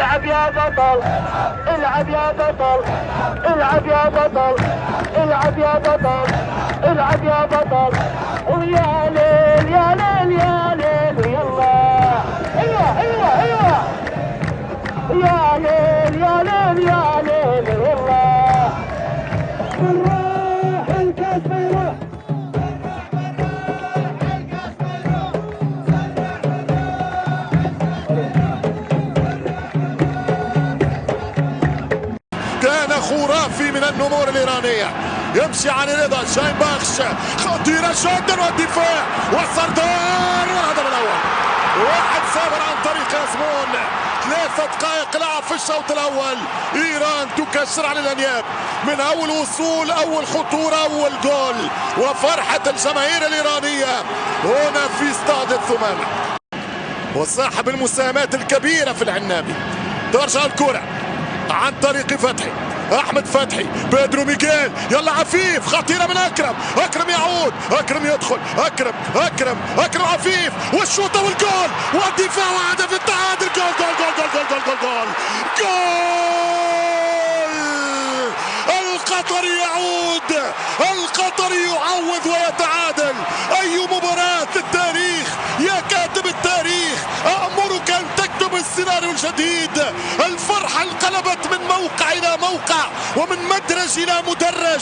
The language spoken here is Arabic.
العب يا بطل، العب يا بطل، العب يا بطل، العب يا بطل، العب يا بطل، ويا ليل يا ليل يا ليل يلا. ايوه ايوه ايوه يا ليل يا ليل يا ليل يلا. بالراح الكاس بيروح، كان خرافي من النمور الإيرانية، يمشي عن رضا شاين باخش، خطيرة جدا والدفاع والسردار والهدف الأول. 1-0 عن طريق ياسمون. 3 دقائق لعب في الشوط الأول، إيران تكسر على الأنياب من أول وصول، أول خطورة، أول جول، وفرحة الجماهير الإيرانية هنا في استاد الثمانية. وصاحب المساهمات الكبيرة في العنابي. ترجع الكرة عن طريق فتحي، احمد فتحي، بيدرو ميغيل، يلا عفيف، خطيره من اكرم، اكرم يعود، اكرم يدخل، اكرم عفيف، والشوطه والجول والدفاع وهدف التعادل. جول جول جول جول جول جول جول جول. القطري يعود، القطري يعوض ويتعادل. اي مباراه في التاريخ يا كاتب التاريخ، امرك ان تكتب السيناريو الجديد. الفرحه انقلبت من موقع الى موقع ومن مدرج الى مدرج.